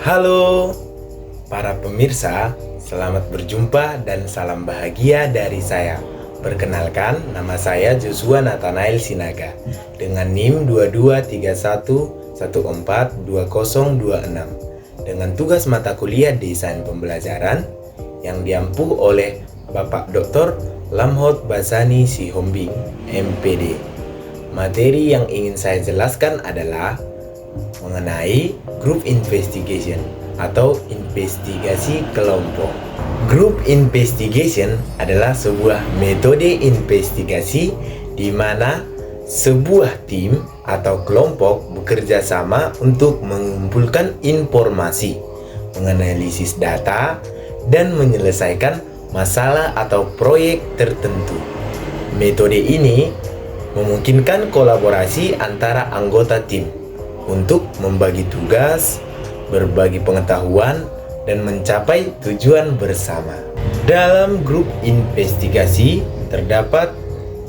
Halo para pemirsa, selamat berjumpa dan salam bahagia dari saya. Perkenalkan, nama saya Joshua Nathanael Sinaga dengan NIM 2231142026 dengan tugas mata kuliah Desain Pembelajaran yang diampu oleh Bapak Dr. Lamhot Basani Sihombing, MPD. Materi yang ingin saya jelaskan adalah mengenai Group Investigation atau investigasi kelompok. Group Investigation adalah sebuah metode investigasi di mana sebuah tim atau kelompok bekerja sama untuk mengumpulkan informasi, menganalisis data, dan menyelesaikan masalah atau proyek tertentu. Metode ini memungkinkan kolaborasi antara anggota tim untuk membagi tugas, berbagi pengetahuan, dan mencapai tujuan bersama. Dalam grup investigasi terdapat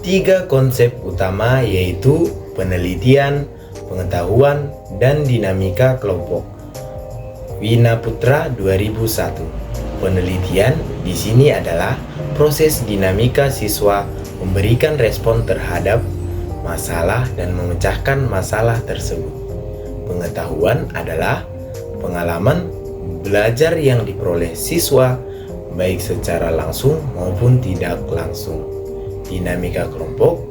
3 konsep utama, yaitu penelitian, pengetahuan, dan dinamika kelompok. Wina Putra 2001. Penelitian di sini adalah proses dinamika siswa memberikan respon terhadap masalah dan memecahkan masalah tersebut. Pengetahuan adalah pengalaman belajar yang diperoleh siswa baik secara langsung maupun tidak langsung. Dinamika kelompok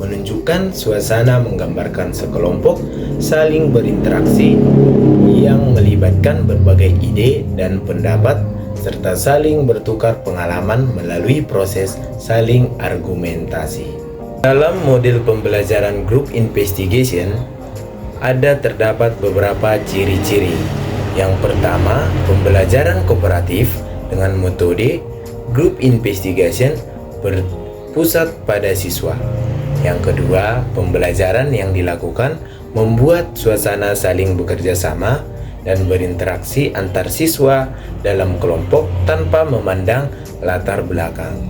menunjukkan suasana menggambarkan sekelompok saling berinteraksi yang melibatkan berbagai ide dan pendapat serta saling bertukar pengalaman melalui proses saling argumentasi. Dalam model pembelajaran group investigation terdapat beberapa ciri-ciri. Yang pertama, pembelajaran kooperatif dengan metode group investigation berpusat pada siswa. Yang kedua, pembelajaran yang dilakukan membuat suasana saling bekerja sama dan berinteraksi antar siswa dalam kelompok tanpa memandang latar belakang.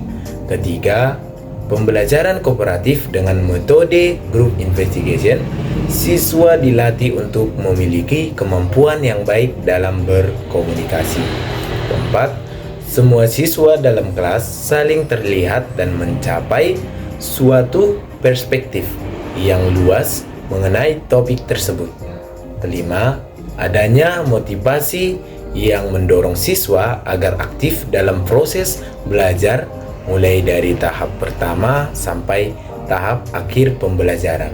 Ketiga, pembelajaran kooperatif dengan metode group investigation, siswa dilatih untuk memiliki kemampuan yang baik dalam berkomunikasi. Keempat, semua siswa dalam kelas saling terlihat dan mencapai suatu perspektif yang luas mengenai topik tersebut. Kelima, adanya motivasi yang mendorong siswa agar aktif dalam proses belajar mulai dari tahap pertama sampai tahap akhir pembelajaran.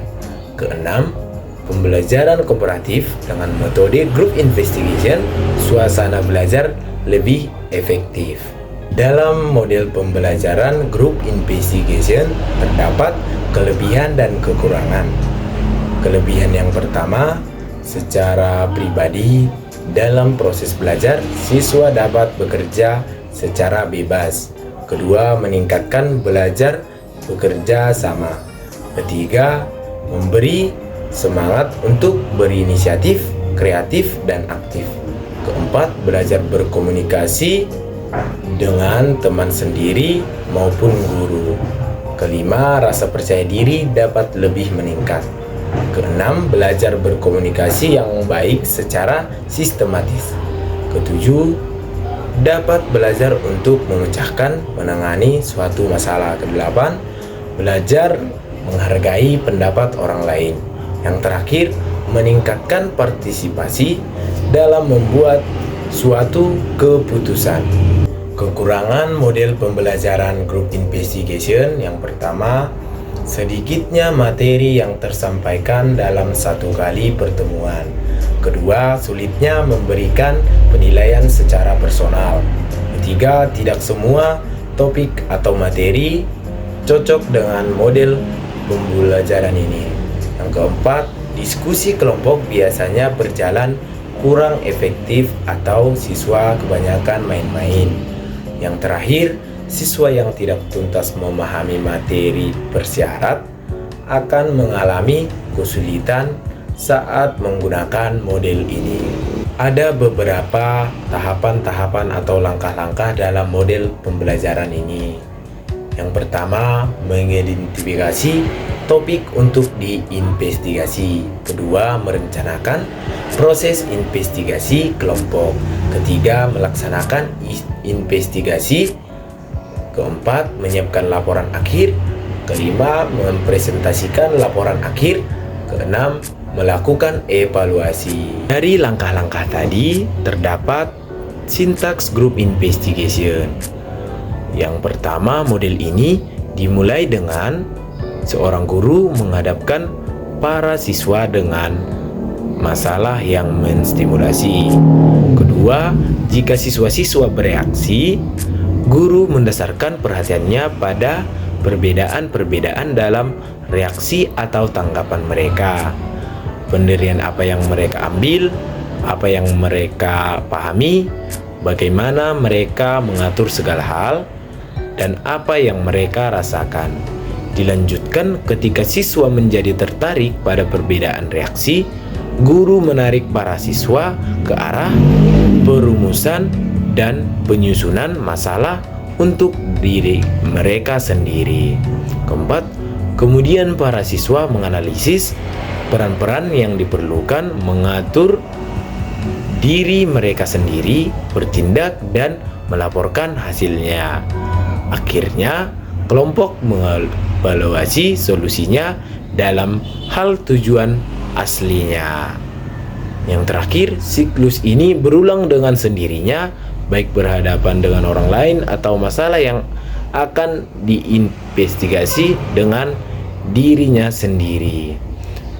Keenam, pembelajaran kooperatif dengan metode group investigation, suasana belajar lebih efektif. Dalam model pembelajaran group investigation terdapat kelebihan dan kekurangan. Kelebihan yang pertama, secara pribadi dalam proses belajar, siswa dapat bekerja secara bebas. Kedua, meningkatkan belajar bekerja sama. Ketiga, memberi semangat untuk berinisiatif, kreatif, dan aktif. Keempat, belajar berkomunikasi dengan teman sendiri maupun guru. Kelima, rasa percaya diri dapat lebih meningkat. Keenam, belajar berkomunikasi yang baik secara sistematis. Ketujuh, dapat belajar untuk memecahkan, menangani suatu masalah. Kedelapan, belajar menghargai pendapat orang lain. Yang terakhir, meningkatkan partisipasi dalam membuat suatu keputusan. Kekurangan model pembelajaran group investigation yang pertama, sedikitnya materi yang tersampaikan dalam satu kali pertemuan. Kedua, sulitnya memberikan penilaian secara personal. Ketiga, tidak semua topik atau materi cocok dengan model pembelajaran ini. Yang keempat, diskusi kelompok biasanya berjalan kurang efektif atau siswa kebanyakan main-main. Yang terakhir, siswa yang tidak tuntas memahami materi bersyarat akan mengalami kesulitan saat menggunakan model ini. Ada beberapa tahapan-tahapan atau langkah-langkah dalam model pembelajaran ini. Yang pertama, mengidentifikasi topik untuk diinvestigasi. Kedua, merencanakan proses investigasi kelompok. Ketiga, melaksanakan investigasi. Keempat, menyiapkan laporan akhir. Kelima, mempresentasikan laporan akhir. Keenam, melakukan evaluasi. Dari langkah-langkah tadi terdapat sintaks group investigation. Yang pertama, model ini dimulai dengan seorang guru menghadapkan para siswa dengan masalah yang menstimulasi. Kedua, jika siswa-siswa bereaksi, guru mendasarkan perhatiannya pada perbedaan-perbedaan dalam reaksi atau tanggapan mereka. Pendirian apa yang mereka ambil, apa yang mereka pahami, bagaimana mereka mengatur segala hal, dan apa yang mereka rasakan. Dilanjutkan ketika siswa menjadi tertarik pada perbedaan reaksi, guru menarik para siswa ke arah perumusan dan penyusunan masalah untuk diri mereka sendiri. Keempat, kemudian para siswa menganalisis peran-peran yang diperlukan mengatur diri mereka sendiri, bertindak, dan melaporkan hasilnya. Akhirnya, kelompok mengevaluasi solusinya dalam hal tujuan aslinya. Yang terakhir, siklus ini berulang dengan sendirinya, baik berhadapan dengan orang lain atau masalah yang akan diinvestigasi dengan dirinya sendiri.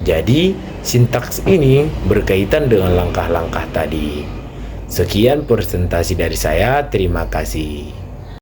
Jadi, sintaks ini berkaitan dengan langkah-langkah tadi. Sekian presentasi dari saya, terima kasih.